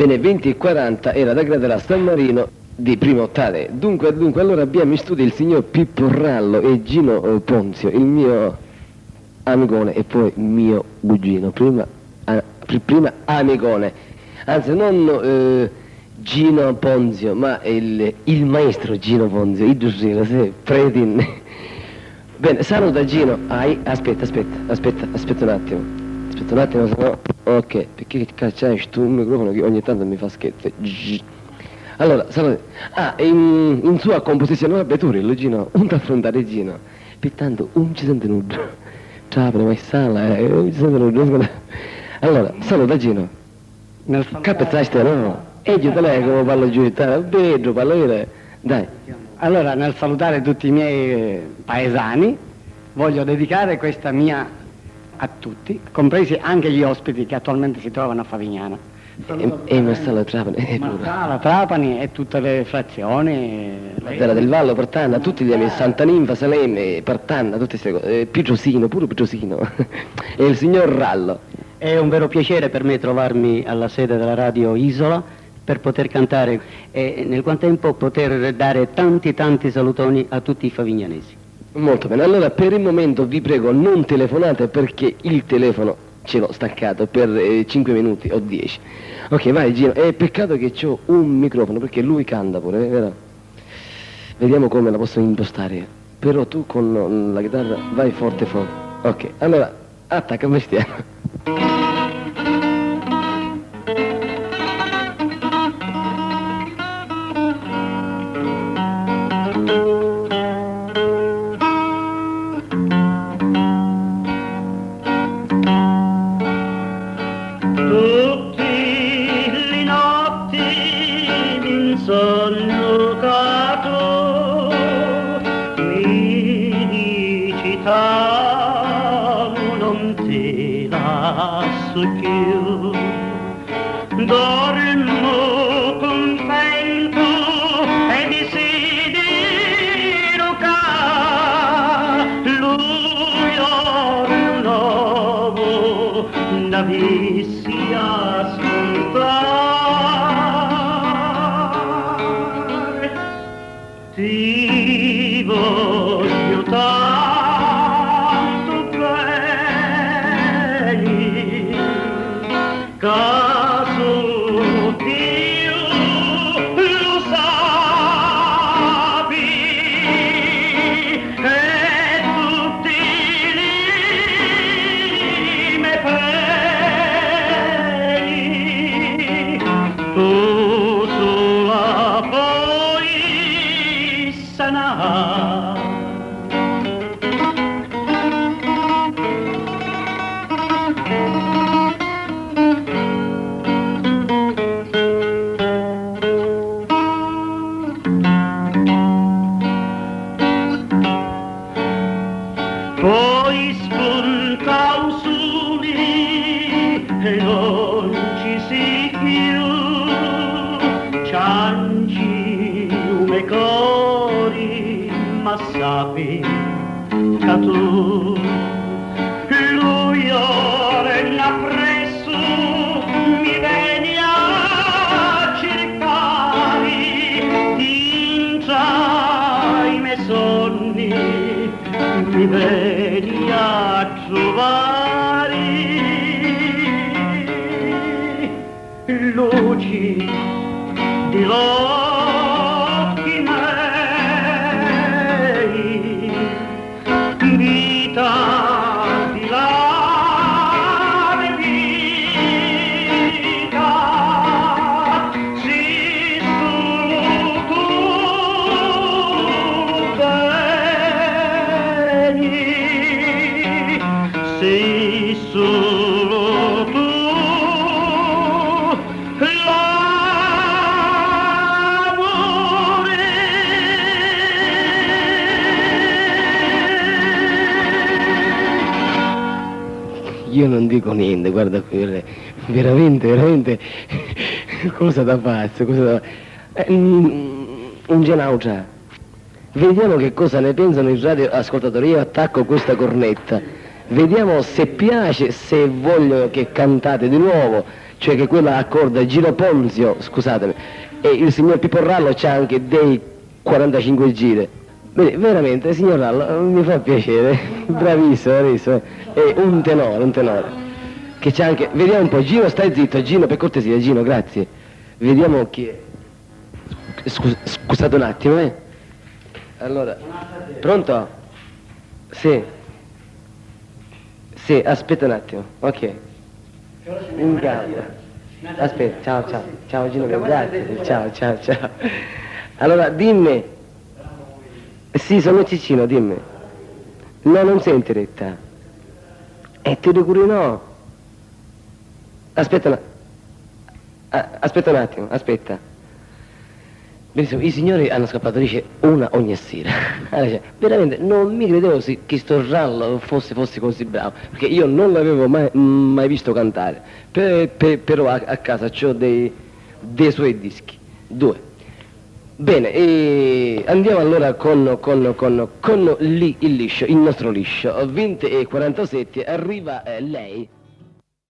Bene, 20:40 era da Gradera a San Marino di primo ottave. Dunque, allora abbiamo in studio il signor Pippo Rallo e Gino Ponzio, il mio amicone e poi mio cugino. Prima amicone, anzi non Gino Ponzio, ma il maestro Gino Ponzio, il giussino, sì, Predin. Bene, saluta Gino. Aspetta un attimo, sennò. Ok, perché che cazzo c'hai sto microfono che ogni tanto mi fa scherzo. Allora, saluta. In sua composizione, vabbè tu Gino, non ti affrontare Gino, pertanto non ci sente nulla. Ciao, ma in sala, non ci sente nulla. Allora, saluta Gino. Capezzate, no? E io te lei come parlo giù, vedo, parlo dire, dai. Allora, nel salutare tutti i miei paesani, voglio dedicare questa mia a tutti, compresi anche gli ospiti che attualmente si trovano a Favignana. E Marsala Trapani. Marsala, Trapani e tutte le frazioni. Terra del Vallo, Partanna, tutti gli amici, Santa Ninfa, Salemme, Partanna, tutte queste cose. Pure Picciosino. E il signor Rallo. È un vero piacere per me trovarmi alla sede della radio Isola per poter cantare e nel contempo poter dare tanti salutoni a tutti i favignanesi. Molto bene, allora per il momento vi prego non telefonate perché il telefono ce l'ho staccato per 5 minuti o 10. Ok, vai Gino, è peccato che c'ho un microfono perché lui canta pure, vero? Vediamo come la posso impostare, però tu con la chitarra vai forte. Ok, allora attacca mestiere. Dormo contento e desidero che lui un uomo da vissi ascoltare. Ti voglio tanto bene, caso Dio lo sapi, e tutti i miei peni tu sola puoi sanare. Poi spunta un sole e non ci si più, cianci ume cori, ma sapi che tu lui ora appresso mi vieni a cercare, intra i miei sogni mi vedi a trovare, luci di occhi miei, vita di la vita, sei solo tu bene, sei solo tu l'amore. Io non dico niente, guarda qui, veramente, cosa da pazzo, un genaucia. Vediamo che cosa ne pensano i radioascoltatori, io attacco questa cornetta, vediamo se piace, se voglio che cantate di nuovo, cioè che quella accorda Gino Ponzio, scusatemi, e il signor Pippo Rallo c'ha anche dei 45 giri. Vedi, veramente, signor Rallo, mi fa piacere, bravissimo, bravissimo, è un tenore. Che c'è anche, vediamo un po', Gino, stai zitto, Gino, per cortesia, Gino, grazie. Vediamo chi è. Scusate un attimo, Allora, pronto? Sì. Sì, aspetta un attimo, ok. In calma. Aspetta, ciao Gino, grazie, ciao. Allora, dimmi. Sì, sono Cicino, dimmi. No, non sei in diretta. Ti auguri no. Aspetta un attimo, aspetta. Benissimo, i signori hanno scappato, dice, una ogni sera. Allora, cioè, veramente non mi credevo che sto Rallo fosse così bravo, perché io non l'avevo mai visto cantare. Però a casa ho dei suoi dischi, 2. Bene, e andiamo allora con il liscio, il nostro liscio. 20:47, arriva lei.